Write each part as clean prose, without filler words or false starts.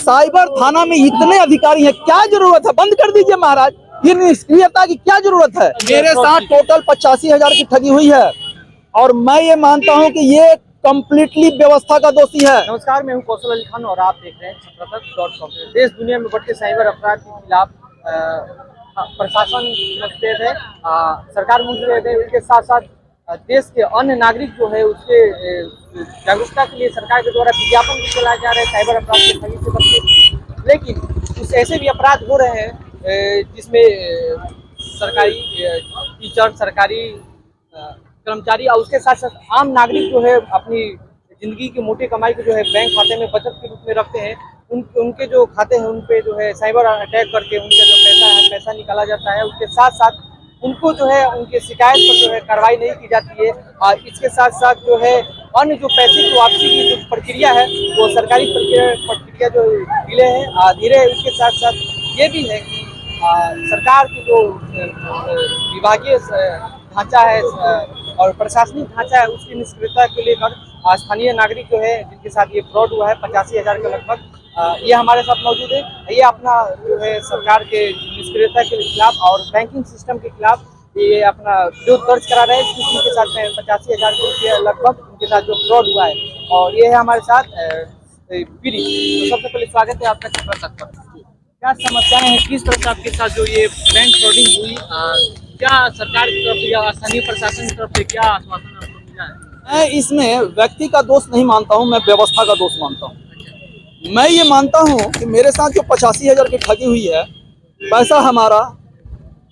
Cyber थाना में इतने अधिकारी हैं, क्या जरूरत है? बंद कर दीजिए महाराज, ये निष्क्रियता की क्या जरूरत है? मेरे साथ टोटल 85,000 की ठगी हुई है और मैं ये मानता हूं कि ये कंप्लीटली व्यवस्था का दोषी है। नमस्कार, मैं हूं कौशल अली खान और आप देख रहे हैं छत्रपति.com। देश दुनिया में बढ़ते साइबर अपराध के खिलाफ प्रशासन तेज है, सरकार मुस्तैद है। इसके साथ साथ देश के अन्य नागरिक जो है उसके जागरूकता के लिए सरकार के द्वारा विज्ञापन भी चलाए जा रहे हैं साइबर अपराध के ठगी से बचने। लेकिन कुछ ऐसे भी अपराध हो रहे हैं जिसमें सरकारी टीचर, सरकारी कर्मचारी और उसके साथ साथ आम नागरिक जो है अपनी जिंदगी की मोटी कमाई को जो है बैंक खाते में बचत के रूप में रखते हैं। उनके जो खाते हैं उन पे जो है साइबर अटैक करके उनका जो पैसा है पैसा निकाला जाता है। उसके साथ साथ उनको जो है उनके शिकायत पर जो है कार्रवाई नहीं की जाती है। और इसके साथ साथ जो है अन्य जो पैसे की वापसी की जो प्रक्रिया है वो सरकारी प्रक्रिया जो डिले है, धीरे है। उसके साथ साथ ये भी है कि सरकार की जो विभागीय ढांचा है और प्रशासनिक ढांचा है उसकी निष्क्रियता को लेकर स्थानीय नागरिक जो है जिनके साथ ये फ्रॉड हुआ है 85,000 के लगभग, ये हमारे साथ मौजूद है। ये अपना जो है सरकार के निष्क्रियता के खिलाफ और बैंकिंग सिस्टम के खिलाफ ये अपना विरोध दर्ज करा रहे हैं। जिनके साथ में 85,000 रुपये लगभग उनके साथ जो फ्रॉड हुआ है और ये है हमारे साथ पीरी। तो सबसे पहले स्वागत है आपका छत्रपति पर। क्या समस्याएं हैं, किस तरह से आपके साथ जो ये बैंक फ्रॉडिंग हुई, क्या सरकार की तरफ से या स्थानीय प्रशासन की तरफ से क्या आश्वासन आपको मिला है? मैं इसमें व्यक्ति का दोष नहीं मानता हूं, मैं व्यवस्था का दोष मानता हूं। मैं ये मानता हूं कि मेरे साथ जो 85,000 की ठगी हुई है, पैसा हमारा,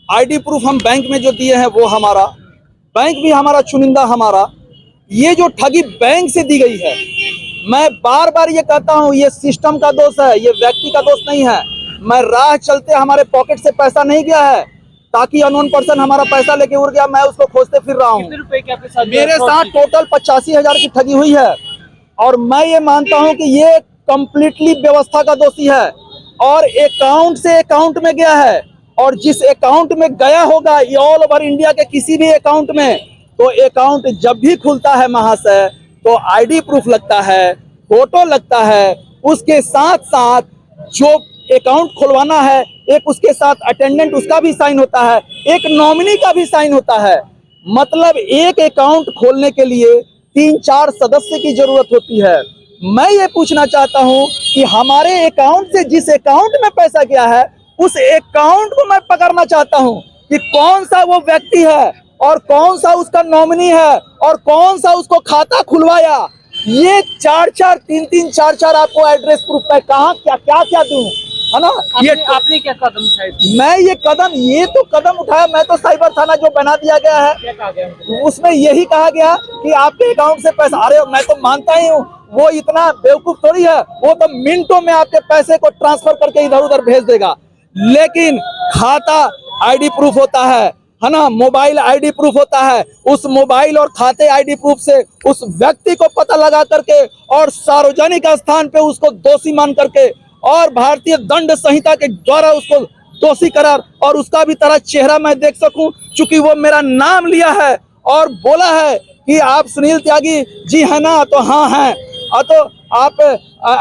आईडी प्रूफ हम बैंक में जो दिए हैं वो हमारा, बैंक भी हमारा, चुनिंदा हमारा। ये जो ठगी बैंक से दी गई है, मैं बार बार ये कहता हूं, ये सिस्टम का दोष है, ये व्यक्ति का दोष नहीं है। मैं राह चलते हमारे पॉकेट से पैसा नहीं गया है ताकि अननोन पर्सन हमारा पैसा लेके उड़ गया, मैं उसको खोजते फिर रहा हूँ। मेरे साथ टोटल 85,000 की ठगी हुई है और मैं ये मानता हूँ कि ये कंप्लीटली व्यवस्था का दोषी है और अकाउंट से अकाउंट में गया है और जिस अकाउंट में गया होगा ये ऑल ओवर इंडिया के किसी भी अकाउंट में, तो अकाउंट जब भी खुलता है महाशय तो आईडी प्रूफ लगता है, फोटो लगता है, उसके साथ साथ जो अकाउंट खुलवाना है एक उसके साथ अटेंडेंट उसका भी साइन होता है, एक नॉमिनी का भी साइन होता है। मतलब एक अकाउंट खोलने के लिए 3-4 सदस्य की जरूरत होती है। मैं ये पूछना चाहता हूं कि हमारे अकाउंट से जिस अकाउंट में पैसा गया है उस अकाउंट को मैं पकड़ना चाहता हूं कि कौन सा वो व्यक्ति है और कौन सा उसका नॉमिनी है और कौन सा उसको खाता खुलवाया। ये 3-3 4 आपको एड्रेस प्रूफ है, कहाँ क्या दूं, है ना? ये आपने क्या कदम उठाए? मैं ये तो कदम उठाया, मैं तो साइबर थाना जो बना दिया गया है उसमें यही कहा गया कि आपके अकाउंट से पैसा, अरे मैं तो मानता ही हूँ वो इतना बेवकूफ थोड़ी है, वो तो मिनटों में आपके पैसे को ट्रांसफर करके इधर उधर भेज देगा। लेकिन खाता आईडी प्रूफ होता है ना, मोबाइल आईडी प्रूफ होता है। उस मोबाइल और खाते आईडी प्रूफ से उस व्यक्ति को पता लगा करके और सार्वजनिक स्थान पे उसको दोषी मान करके और भारतीय दंड संहिता के द्वारा उसको दोषी करार और उसका भी तरह चेहरा मैं देख सकूं, चूंकि वो मेरा नाम लिया है और बोला है कि आप सुनील त्यागी जी है ना, तो हाँ हैं, तो आप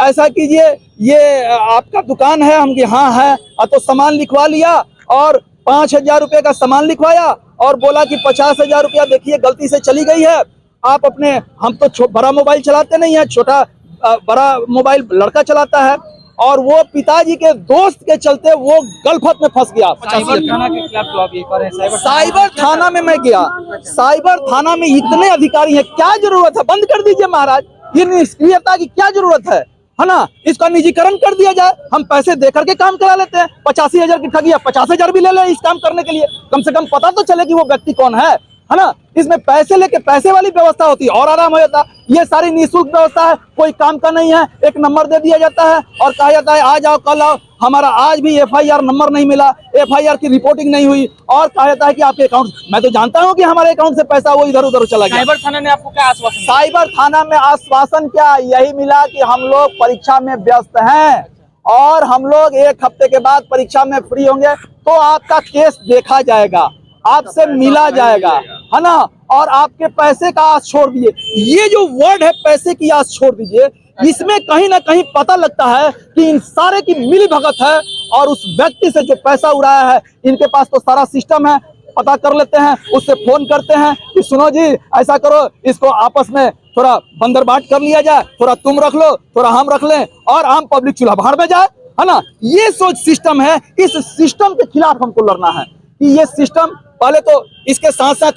ऐसा कीजिए, ये आपका दुकान है, हम कि हाँ है, तो सामान लिखवा लिया और 5,000 रुपये का सामान लिखवाया और बोला कि 50,000 रुपया देखिए गलती से चली गई है, आप अपने, हम तो बड़ा मोबाइल चलाते नहीं है, छोटा बड़ा मोबाइल लड़का चलाता है और वो पिताजी के दोस्त के चलते वो गलफत में फंस गया। साइबर थाना के खिलाफ जो आप ये कर रहे हैं, साइबर थाना में मैं गया, साइबर थाना में इतने अधिकारी हैं, क्या जरूरत है? बंद कर दीजिए महाराज, ये निष्क्रियता की क्या जरूरत है ना? इसका निजीकरण कर दिया जाए, हम पैसे दे करके काम करा लेते हैं। 85,000 की ठगी है, 50,000 भी ले ले इस काम करने के लिए, कम से कम पता तो चले कि वो व्यक्ति कौन है ना? इसमें पैसे लेके पैसे वाली व्यवस्था होती है और आराम हो जाता। ये सारी निःशुल्क व्यवस्था है, कोई काम का नहीं है, एक नंबर दे दिया जाता है और कहा जाता है आज आओ कल आओ। हमारा आज भी FIR नंबर नहीं मिला, FIR की रिपोर्टिंग नहीं हुई और कहा जाता है कि आपके अकाउंट, मैं तो जानता हूं कि हमारे अकाउंट से पैसा वो इधर उधर चला गया। साइबर थाना ने आपको क्या आश्वासन? साइबर थाना में आश्वासन क्या, यही मिला कि हम लोग परीक्षा में व्यस्त हैं और हम लोग 1 हफ्ते के बाद परीक्षा में फ्री होंगे तो आपका केस देखा जाएगा, आपसे मिला जाएगा, है ना? और आपके पैसे का आस छोड़ दीजिए। ये जो वर्ड है पैसे की आस छोड़ दीजिए, इसमें कहीं ना कहीं पता लगता है कि इन सारे की मिली भगत है और उस व्यक्ति से जो पैसा उड़ाया है, इनके पास तो सारा सिस्टम है, पता कर लेते हैं, उससे फोन करते हैं कि सुनो जी ऐसा करो, इसको आपस में थोड़ा बंदर बाट कर लिया जाए, थोड़ा तुम रख लो, थोड़ा हम रख लें और आम पब्लिक चूल्हा बाहर में जाए, है ना। ये सोच सिस्टम है। इस सिस्टम के खिलाफ हमको लड़ना है कि ये सिस्टम पहले तो, इसके साथ साथ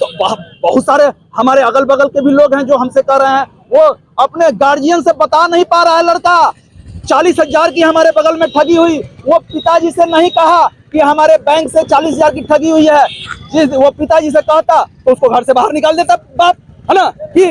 बहुत सारे हमारे अगल बगल के भी लोग हैं जो हमसे कह रहे हैं, वो अपने गार्जियन से बता नहीं पा रहा है लड़का, 40,000 की हमारे बगल में ठगी हुई, वो पिताजी से नहीं कहा कि हमारे बैंक से 40,000 की ठगी हुई है। जिस वो पिताजी से कहता तो उसको घर से बाहर निकाल देता बाप, है ना, कि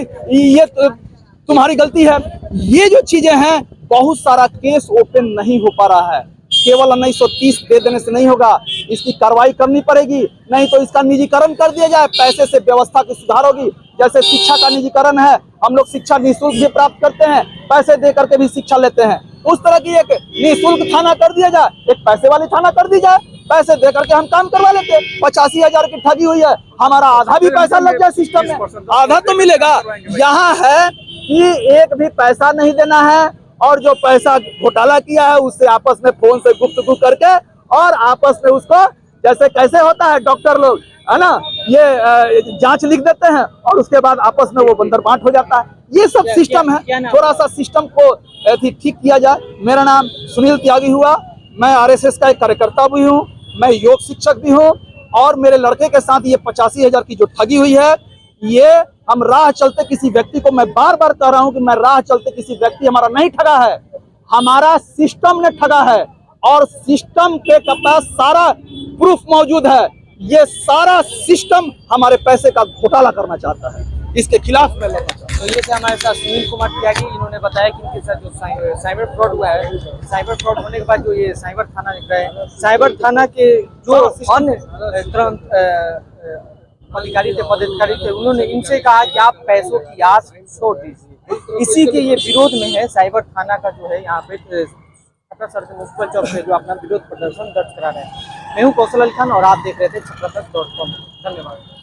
ये तुम्हारी गलती है। ये जो चीजें हैं, बहुत सारा केस ओपन नहीं हो पा रहा है। केवल 1930 दे देने से नहीं होगा, इसकी कार्रवाई करनी पड़ेगी, नहीं तो इसका निजीकरण कर दिया जाए, पैसे से व्यवस्था की सुधार होगी। जैसे शिक्षा का निजीकरण है, हम लोग शिक्षा निःशुल्क भी प्राप्त करते हैं, पैसे दे करके भी शिक्षा लेते हैं, उस तरह की एक निःशुल्क थाना कर दिया जाए, एक पैसे वाली थाना कर दी जाए, पैसे दे करके हम काम करवा लेते। 85,000 की ठगी हुई है, हमारा आधा भी पैसा लग जाए सिस्टम में, आधा तो मिलेगा। यहाँ है कि एक भी पैसा नहीं देना है और जो पैसा घोटाला किया है उससे आपस में फोन से गुफ्तगू करके और आपस में उसको, जैसे कैसे होता है डॉक्टर लोग, है ना, ये जांच लिख देते हैं और उसके बाद आपस में वो बंदर बांट हो जाता है। ये सब सिस्टम है, थोड़ा सा सिस्टम को ठीक किया जाए। मेरा नाम सुनील त्यागी हुआ, मैं आरएसएस का एक कार्यकर्ता भी हूँ, मैं योग शिक्षक भी हूँ और मेरे लड़के के साथ ये 85,000 की जो ठगी हुई है, ये हम राह चलते किसी व्यक्ति को, मैं बार बार कह रहा हूं कि मैं राह चलते किसी व्यक्ति हमारा नहीं ठगा है, हमारा सिस्टम ने ठगा है और सिस्टम के पास सारा प्रूफ मौजूद है। ये सारा सिस्टम हमारे पैसे का घोटाला करना चाहता है, इसके खिलाफ मैं लड़ना चाहता हूं। तो ये थे हमारे साथ सुनील कुमार त्यागी। इन्होंने बताया कि इनके साथ जो साइबर फ्रॉड हुआ है, साइबर फ्रॉड होने के बाद जो ये साइबर थाना गए, साइबर थाना के जो अन्य अधिकारी थे, पदाधिकारी थे, उन्होंने इनसे कहा कि आप पैसों की आस छोड़ दीजिए। इसी के ये विरोध में है साइबर थाना का जो है यहाँ पे छपरा सर के मुख्य चौक पे जो अपना विरोध प्रदर्शन दर्ज करा रहे हैं। मैं हूँ कौशल अली खान और आप देख रहे थे छपरा तक.com। धन्यवाद।